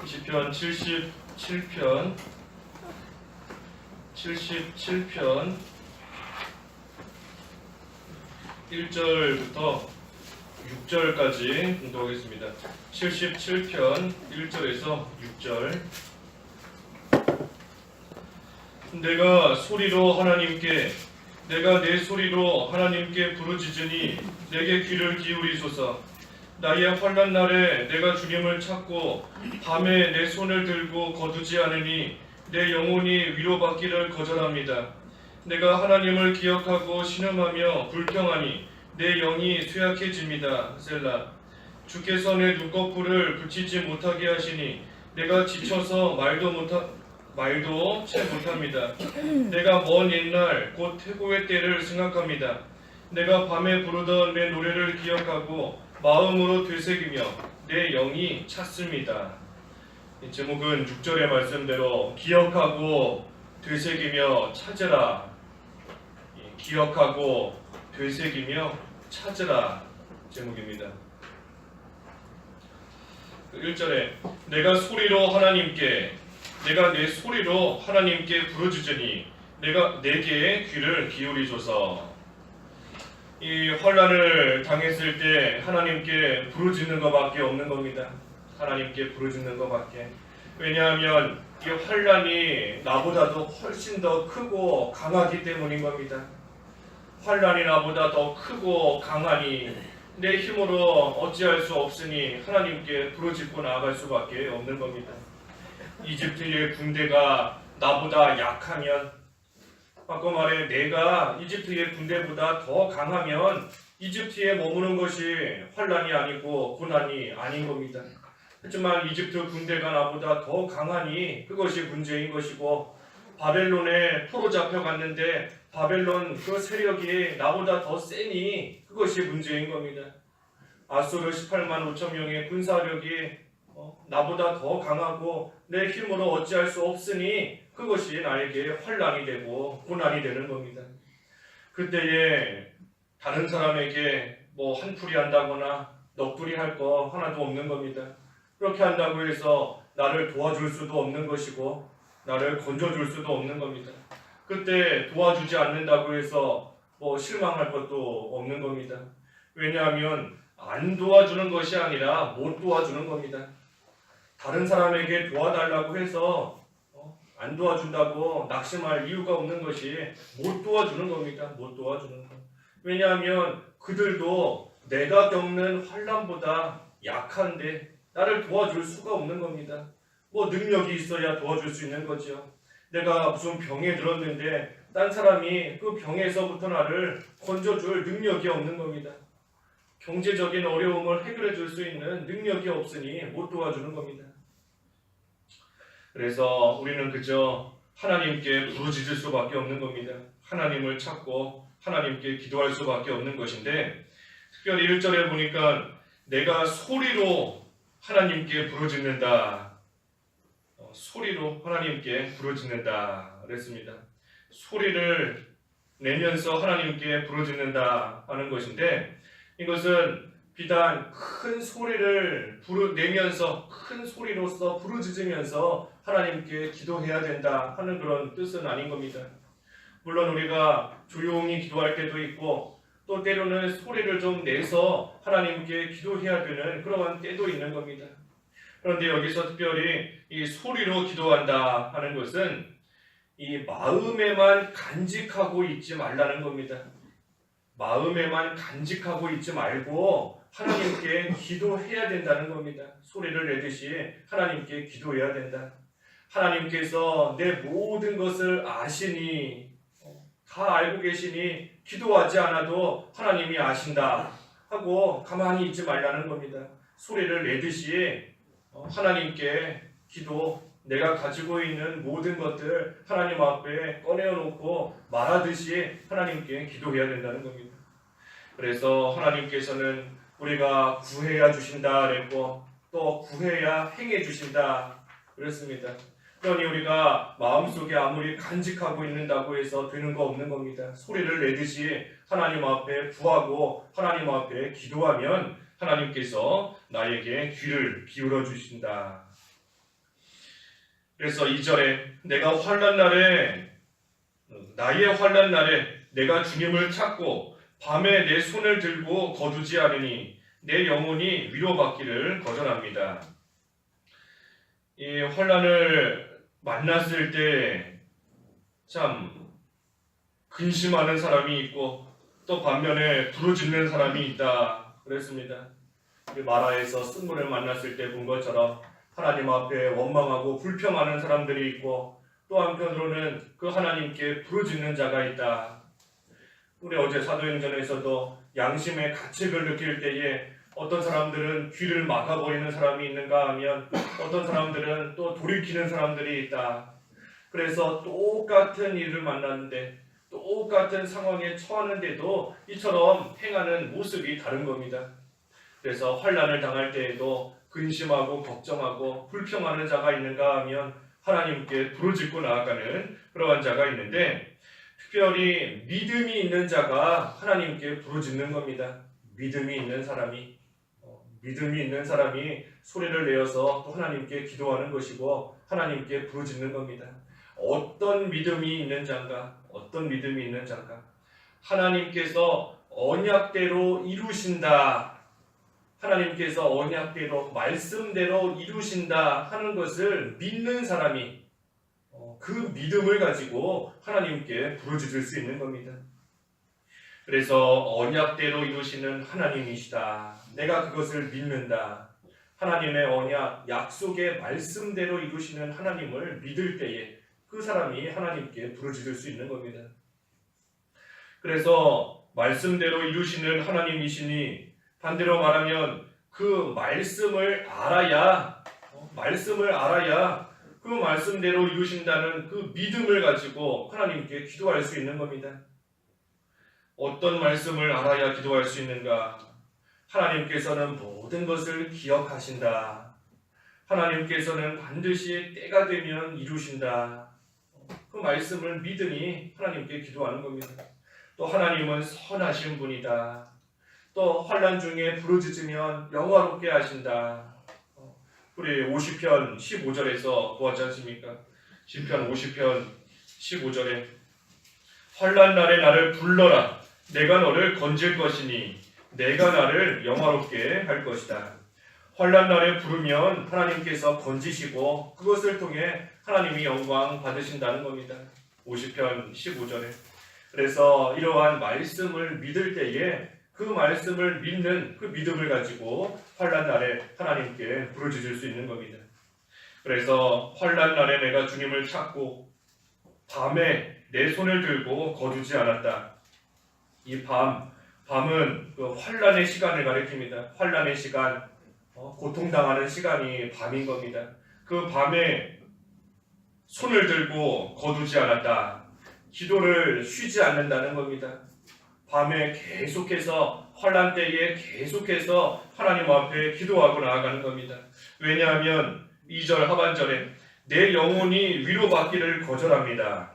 시편 77편 1절부터 6절까지 공독하겠습니다. 77편 1절에서 6절. 내가 내 소리로 하나님께 부르짖으니 내게 귀를 기울이소서. 나의 환난 날에 내가 주님을 찾고 밤에 내 손을 들고 거두지 않으니 내 영혼이 위로받기를 거절합니다. 내가 하나님을 기억하고 신음하며 불평하니 내 영이 쇠약해집니다. 셀라. 주께서 내 눈꺼풀을 붙이지 못하게 하시니 내가 지쳐서 말도 채 못합니다. 내가 먼 옛날 곧 태고의 때를 생각합니다. 내가 밤에 부르던 내 노래를 기억하고 마음으로 되새기며 내 영이 찼습니다. 이 제목은 6절의 말씀대로 기억하고 되새기며 찾으라. 기억하고 되새기며 찾으라 제목입니다. 1절에 내가 내 소리로 하나님께 부르짖으니 내게 귀를 기울이소서. 이 환난을 당했을 때 하나님께 부르짖는 것밖에 없는 겁니다. 하나님께 부르짖는 것밖에. 왜냐하면 이 환난이 나보다도 훨씬 더 크고 강하기 때문인 겁니다. 환난이 나보다 더 크고 강하니 내 힘으로 어찌할 수 없으니 하나님께 부르짖고 나아갈 수밖에 없는 겁니다. 이집트의 군대가 나보다 약하면, 아까 말해 내가 이집트의 군대보다 더 강하면 이집트에 머무는 것이 환난이 아니고 고난이 아닌 겁니다. 하지만 이집트 군대가 나보다 더 강하니 그것이 문제인 것이고, 바벨론에 포로 잡혀갔는데 바벨론 그 세력이 나보다 더 세니 그것이 문제인 겁니다. 아수르 18만 5천 명의 군사력이 나보다 더 강하고 내 힘으로 어찌할 수 없으니 그것이 나에게 환난이 되고 고난이 되는 겁니다. 그때에 다른 사람에게 한풀이 한다거나 넋두리 할 거 하나도 없는 겁니다. 그렇게 한다고 해서 나를 도와줄 수도 없는 것이고 나를 건져줄 수도 없는 겁니다. 그때 도와주지 않는다고 해서 실망할 것도 없는 겁니다. 왜냐하면 안 도와주는 것이 아니라 못 도와주는 겁니다. 다른 사람에게 도와달라고 해서 안 도와준다고 낙심할 이유가 없는 것이 못 도와주는 겁니다. 못 도와주는 것. 왜냐하면 그들도 내가 겪는 환난보다 약한데 나를 도와줄 수가 없는 겁니다. 능력이 있어야 도와줄 수 있는 거죠. 내가 무슨 병에 들었는데 딴 사람이 그 병에서부터 나를 건져줄 능력이 없는 겁니다. 경제적인 어려움을 해결해 줄 수 있는 능력이 없으니 못 도와주는 겁니다. 그래서 우리는 그저 하나님께 부르짖을 수밖에 없는 겁니다. 하나님을 찾고 하나님께 기도할 수밖에 없는 것인데, 특별히 1절에 보니까 내가 소리로 하나님께 부르짖는다. 소리로 하나님께 부르짖는다 그랬습니다. 소리를 내면서 하나님께 부르짖는다 하는 것인데, 이것은 비단 큰 소리를 내면서 큰 소리로서 부르짖으면서 하나님께 기도해야 된다 하는 그런 뜻은 아닌 겁니다. 물론 우리가 조용히 기도할 때도 있고 또 때로는 소리를 좀 내서 하나님께 기도해야 되는 그러한 때도 있는 겁니다. 그런데 여기서 특별히 이 소리로 기도한다 하는 것은 이 마음에만 간직하고 있지 말라는 겁니다. 마음에만 간직하고 있지 말고 하나님께 기도해야 된다는 겁니다. 소리를 내듯이 하나님께 기도해야 된다. 하나님께서 내 모든 것을 아시니, 다 알고 계시니 기도하지 않아도 하나님이 아신다 하고 가만히 있지 말라는 겁니다. 소리를 내듯이 하나님께 내가 가지고 있는 모든 것들 하나님 앞에 꺼내놓고 말하듯이 하나님께 기도해야 된다는 겁니다. 그래서 하나님께서는 우리가 구해야 주신다 그랬고 또 구해야 행해 주신다 그랬습니다. 그러니 우리가 마음속에 아무리 간직하고 있는다고 해서 되는 거 없는 겁니다. 소리를 내듯이 하나님 앞에 구하고 하나님 앞에 기도하면 하나님께서 나에게 귀를 기울여 주신다. 그래서 2절에 내가 환난 날에 나의 환난 날에 내가 주님을 찾고 밤에 내 손을 들고 거두지 않으니 내 영혼이 위로받기를 거절합니다. 이 환난을 만났을 때 참 근심하는 사람이 있고 또 반면에 부르짖는 사람이 있다 그랬습니다. 마라에서 쓴물을 만났을 때 본 것처럼 하나님 앞에 원망하고 불평하는 사람들이 있고 또 한편으로는 그 하나님께 부르짖는 자가 있다. 우리 어제 사도행전에서도 양심의 가책을 느낄 때에 어떤 사람들은 귀를 막아버리는 사람이 있는가 하면 어떤 사람들은 또 돌이키는 사람들이 있다. 그래서 똑같은 일을 만났는데 똑같은 상황에 처하는데도 이처럼 행하는 모습이 다른 겁니다. 그래서 환난을 당할 때에도 근심하고 걱정하고 불평하는 자가 있는가 하면 하나님께 부르짖고 나아가는 그러한 자가 있는데 특별히 믿음이 있는 자가 하나님께 부르짖는 겁니다. 믿음이 있는 사람이 소리를 내어서 또 하나님께 기도하는 것이고 하나님께 부르짖는 겁니다. 어떤 믿음이 있는 자인가? 하나님께서 언약대로 이루신다. 하나님께서 언약대로 말씀대로 이루신다 하는 것을 믿는 사람이 그 믿음을 가지고 하나님께 부르짖을 수 있는 겁니다. 그래서 언약대로 이루시는 하나님이시다. 내가 그것을 믿는다. 하나님의 언약, 약속의 말씀대로 이루시는 하나님을 믿을 때에 그 사람이 하나님께 부르짖을 수 있는 겁니다. 그래서 말씀대로 이루시는 하나님이시니 반대로 말하면 그 말씀을 알아야 그 말씀대로 이루신다는 그 믿음을 가지고 하나님께 기도할 수 있는 겁니다. 어떤 말씀을 알아야 기도할 수 있는가? 하나님께서는 모든 것을 기억하신다. 하나님께서는 반드시 때가 되면 이루신다. 그 말씀을 믿으니 하나님께 기도하는 겁니다. 또 하나님은 선하신 분이다. 또 환난 중에 부르짖으면 영화롭게 하신다. 우리 50편 15절에서 보았지 않습니까? 시편 50편 15절에 환난 날에 나를 불러라. 내가 너를 건질 것이니 내가 나를 영화롭게 할 것이다. 환난 날에 부르면 하나님께서 건지시고 그것을 통해 하나님이 영광 받으신다는 겁니다. 50편 15절에. 그래서 이러한 말씀을 믿을 때에 그 말씀을 믿는 그 믿음을 가지고 환난 날에 하나님께 부르짖을 수 있는 겁니다. 그래서 환난 날에 내가 주님을 찾고 밤에 내 손을 들고 거두지 않았다. 이 밤은 그 환난의 시간을 가리킵니다. 환난의 시간, 고통당하는 시간이 밤인 겁니다. 그 밤에 손을 들고 거두지 않았다. 기도를 쉬지 않는다는 겁니다. 밤에 계속해서 환난 때에 계속해서 하나님 앞에 기도하고 나아가는 겁니다. 왜냐하면 2절 하반절에 내 영혼이 위로받기를 거절합니다.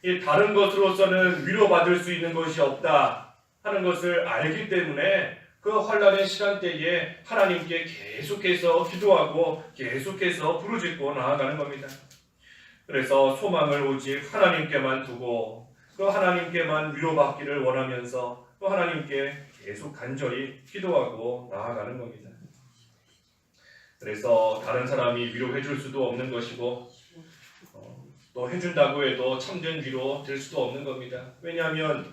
이 다른 것으로서는 위로받을 수 있는 것이 없다 하는 것을 알기 때문에 그 환난의 시간대에 하나님께 계속해서 기도하고 계속해서 부르짖고 나아가는 겁니다. 그래서 소망을 오직 하나님께만 두고 그 하나님께만 위로받기를 원하면서 또 하나님께 계속 간절히 기도하고 나아가는 겁니다. 그래서 다른 사람이 위로해 줄 수도 없는 것이고 또 해준다고 해도 참된 위로 될 수도 없는 겁니다. 왜냐하면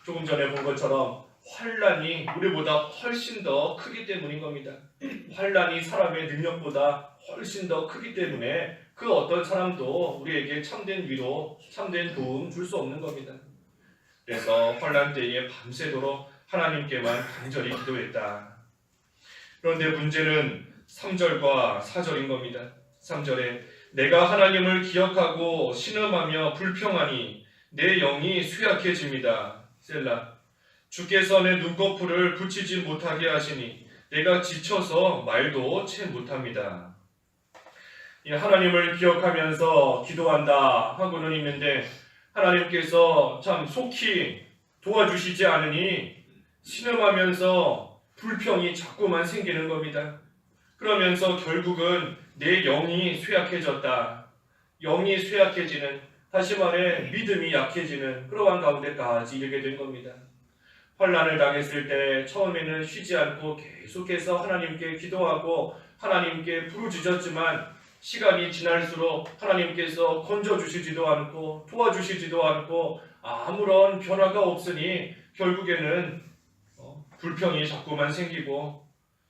조금 전에 본 것처럼 환난이 우리보다 훨씬 더 크기 때문인 겁니다. 환난이 사람의 능력보다 훨씬 더 크기 때문에 그 어떤 사람도 우리에게 참된 위로, 참된 도움 줄 수 없는 겁니다. 그래서 환난 때에 밤새도록 하나님께만 간절히 기도했다. 그런데 문제는 3절과 4절인 겁니다. 3절에 내가 하나님을 기억하고 신음하며 불평하니 내 영이 쇠약해집니다. 셀라. 주께서 내 눈꺼풀을 붙이지 못하게 하시니 내가 지쳐서 말도 채 못합니다. 하나님을 기억하면서 기도한다 하고는 있는데 하나님께서 참 속히 도와주시지 않으니 신음하면서 불평이 자꾸만 생기는 겁니다. 그러면서 결국은 내 영이 쇠약해졌다. 영이 쇠약해지는, 다시 말해 믿음이 약해지는 그러한 가운데까지 이르게 된 겁니다. 환난을 당했을 때 처음에는 쉬지 않고 계속해서 하나님께 기도하고 하나님께 부르짖었지만 시간이 지날수록 하나님께서 건져주시지도 않고 도와주시지도 않고 아무런 변화가 없으니 결국에는 불평이 자꾸만 생기고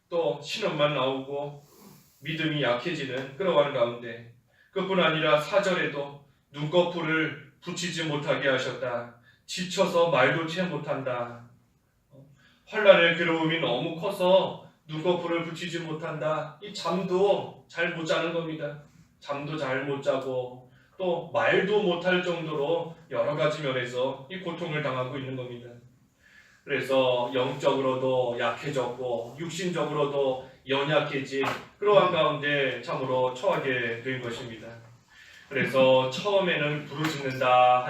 또 신음만 나오고 믿음이 약해지는 그러한 가운데, 그뿐 아니라 4절에도 눈꺼풀을 붙이지 못하게 하셨다. 지쳐서 말도 채 못한다. 환난의 괴로움이 너무 커서 눈꺼풀을 붙이지 못한다. 이 잠도 잘 못 자는 겁니다. 잠도 잘 못 자고 또 말도 못할 정도로 여러 가지 면에서 이 고통을 당하고 있는 겁니다. 그래서 영적으로도 약해졌고 육신적으로도 연약해진 그러한 가운데 참으로 처하게 된 것입니다. 그래서 처음에는 부르짖는다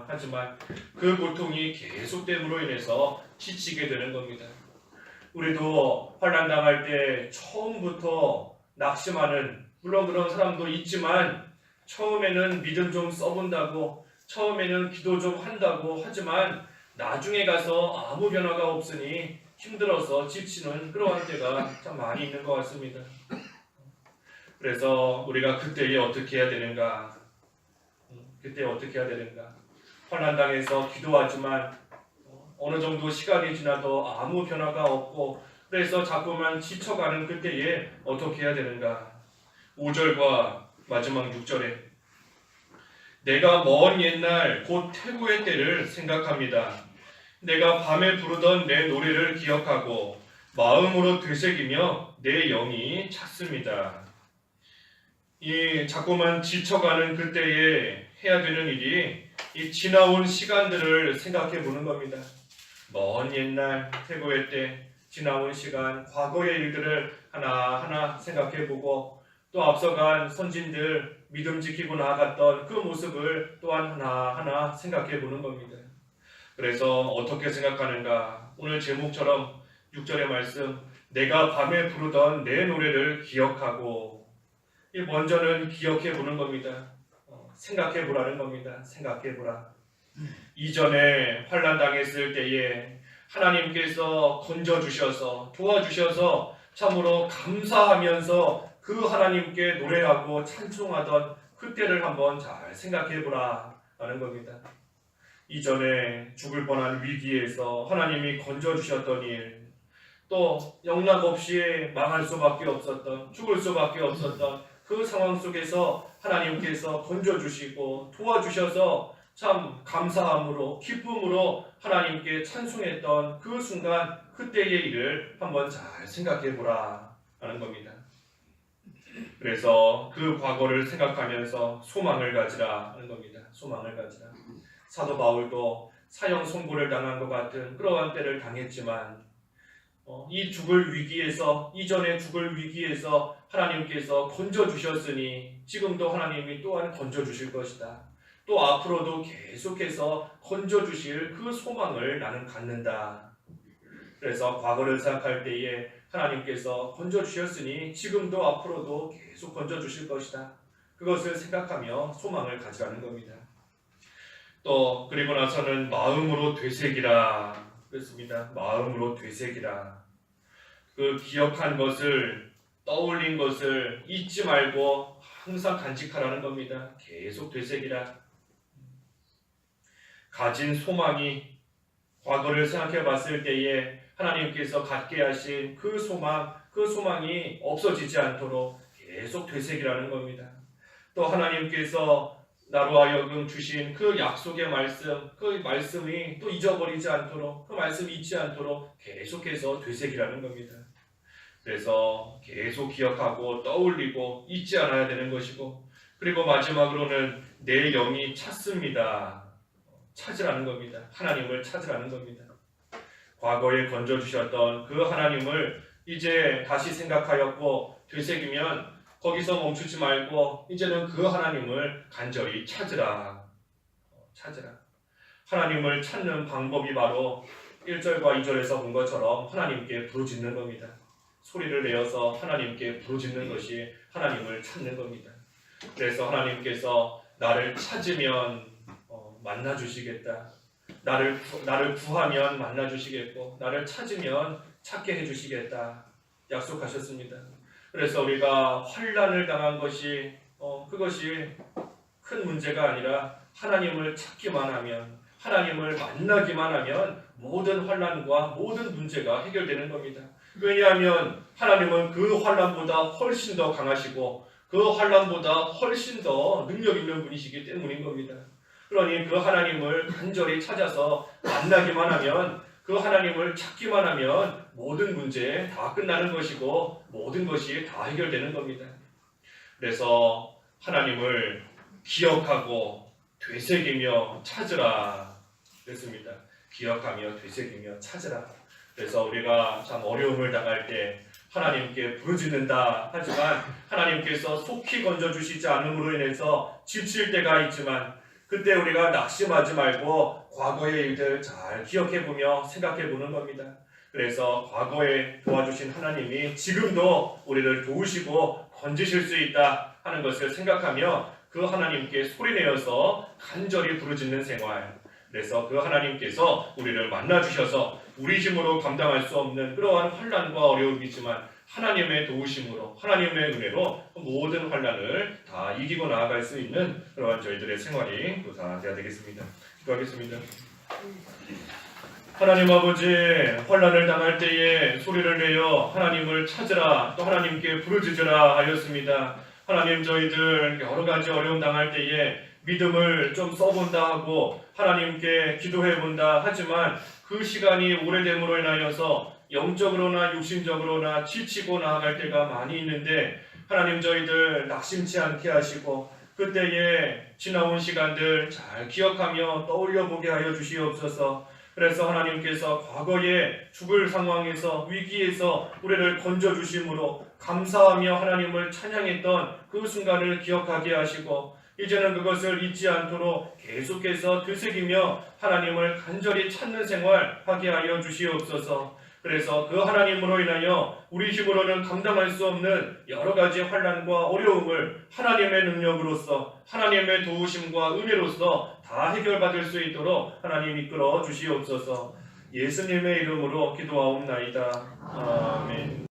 하지만 그 고통이 계속됨으로 인해서 지치게 되는 겁니다. 우리도 환난 당할 때 처음부터 낙심하는, 물론 그런 사람도 있지만 처음에는 믿음 좀 써본다고, 처음에는 기도 좀 한다고 하지만 나중에 가서 아무 변화가 없으니 힘들어서 지치는 그러한 때가 참 많이 있는 것 같습니다. 그래서 우리가 그때에 어떻게 해야 되는가? 환난 당해서 기도하지만 어느 정도 시간이 지나도 아무 변화가 없고 그래서 자꾸만 지쳐가는 그때에 어떻게 해야 되는가? 5절과 마지막 6절에 내가 먼 옛날 곧 태고의 때를 생각합니다. 내가 밤에 부르던 내 노래를 기억하고 마음으로 되새기며 내 영이 찼습니다. 이 자꾸만 지쳐가는 그때에 해야 되는 일이 이 지나온 시간들을 생각해 보는 겁니다. 먼 옛날 태고의 때 지나온 시간, 과거의 일들을 하나하나 생각해 보고 또 앞서간 선진들 믿음 지키고 나아갔던 그 모습을 또한 하나하나 생각해 보는 겁니다. 그래서 어떻게 생각하는가? 오늘 제목처럼 6절의 말씀, 내가 밤에 부르던 내 노래를 기억하고, 먼저는 기억해 보는 겁니다. 생각해 보라는 겁니다. 생각해 보라. 이전에 환난 당했을 때에 하나님께서 건져주셔서 도와주셔서 참으로 감사하면서 그 하나님께 노래하고 찬송하던 그때를 한번 잘 생각해 보라 라는 겁니다. 이전에 죽을 뻔한 위기에서 하나님이 건져주셨던 일, 또 영락없이 망할 수밖에 없었던, 죽을 수밖에 없었던 그 상황 속에서 하나님께서 건져주시고 도와주셔서 참 감사함으로 기쁨으로 하나님께 찬송했던 그 순간, 그때의 일을 한번 잘 생각해 보라 하는 겁니다. 그래서 그 과거를 생각하면서 소망을 가지라 하는 겁니다. 소망을 가지라. 사도 바울도 사형 선고를 당한 것 같은 그러한 때를 당했지만 이 죽을 위기에서, 이전에 죽을 위기에서 하나님께서 건져주셨으니 지금도 하나님이 또한 건져주실 것이다. 또 앞으로도 계속해서 건져주실 그 소망을 나는 갖는다. 그래서 과거를 생각할 때에 하나님께서 건져주셨으니 지금도 앞으로도 계속 건져주실 것이다. 그것을 생각하며 소망을 가지라는 겁니다. 또 그리고 나서는 마음으로 되새기라 그랬습니다. 마음으로 되새기라. 그 기억한 것을, 떠올린 것을 잊지 말고 항상 간직하라는 겁니다. 계속 되새기라. 가진 소망이, 과거를 생각해 봤을 때에 하나님께서 갖게 하신 그 소망이 없어지지 않도록 계속 되새기라는 겁니다. 또 하나님께서 나로 하여금 주신 그 약속의 말씀, 그 말씀이 또 잊어버리지 않도록, 그 말씀이 잊지 않도록 계속해서 되새기라는 겁니다. 그래서 계속 기억하고 떠올리고 잊지 않아야 되는 것이고, 그리고 마지막으로는 내 영이 찾습니다. 찾으라는 겁니다. 하나님을 찾으라는 겁니다. 과거에 건져주셨던 그 하나님을 이제 다시 생각하였고 되새기면 거기서 멈추지 말고 이제는 그 하나님을 간절히 찾으라. 하나님을 찾는 방법이 바로 1절과 2절에서 본 것처럼 하나님께 부르짖는 겁니다. 소리를 내어서 하나님께 부르짖는 것이 하나님을 찾는 겁니다. 그래서 하나님께서 나를 찾으면 만나 주시겠다. 나를 구하면 만나 주시겠고 나를 찾으면 찾게 해 주시겠다. 약속하셨습니다. 그래서 우리가 환난을 당한 것이 그것이 큰 문제가 아니라 하나님을 찾기만 하면 하나님을 만나기만 하면 모든 환난과 모든 문제가 해결되는 겁니다. 왜냐하면 하나님은 그 환난보다 훨씬 더 강하시고 그 환난보다 훨씬 더 능력 있는 분이시기 때문인 겁니다. 그러니 그 하나님을 간절히 찾아서 만나기만 하면 그 하나님을 찾기만 하면 모든 문제 다 끝나는 것이고 모든 것이 다 해결되는 겁니다. 그래서 하나님을 기억하고 되새기며 찾으라 그랬습니다. 기억하며 되새기며 찾으라. 그래서 우리가 참 어려움을 당할 때 하나님께 부르짖는다 하지만 하나님께서 속히 건져주시지 않음으로 인해서 지칠 때가 있지만 그때 우리가 낙심하지 말고 과거의 일들 잘 기억해보며 생각해보는 겁니다. 그래서 과거에 도와주신 하나님이 지금도 우리를 도우시고 건지실 수 있다 하는 것을 생각하며 그 하나님께 소리내어서 간절히 부르짖는 생활. 그래서 그 하나님께서 우리를 만나주셔서 우리 힘으로 감당할 수 없는 그러한 환난과 어려움이지만 하나님의 도우심으로 하나님의 은혜로 모든 환난을 다 이기고 나아갈 수 있는 그러한 저희들의 생활이 또 다 되어야 되겠습니다. 기도하겠습니다. 하나님 아버지, 환난을 당할 때에 소리를 내어 하나님을 찾으라 또 하나님께 부르짖으라 하였습니다. 하나님, 저희들 여러 가지 어려움 당할 때에 믿음을 좀 써본다 하고 하나님께 기도해본다 하지만 그 시간이 오래됨으로 인하여서 영적으로나 육신적으로나 지치고 나아갈 때가 많이 있는데 하나님, 저희들 낙심치 않게 하시고 그때에 지나온 시간들 잘 기억하며 떠올려보게 하여 주시옵소서. 그래서 하나님께서 과거에 죽을 상황에서 위기에서 우리를 건져주심으로 감사하며 하나님을 찬양했던 그 순간을 기억하게 하시고 이제는 그것을 잊지 않도록 계속해서 되새기며 하나님을 간절히 찾는 생활 하게 하여 주시옵소서. 그래서 그 하나님으로 인하여 우리 힘으로는 감당할 수 없는 여러 가지 환난과 어려움을 하나님의 능력으로서 하나님의 도우심과 은혜로서 다 해결받을 수 있도록 하나님 이끌어 주시옵소서. 예수님의 이름으로 기도하옵나이다. 아멘.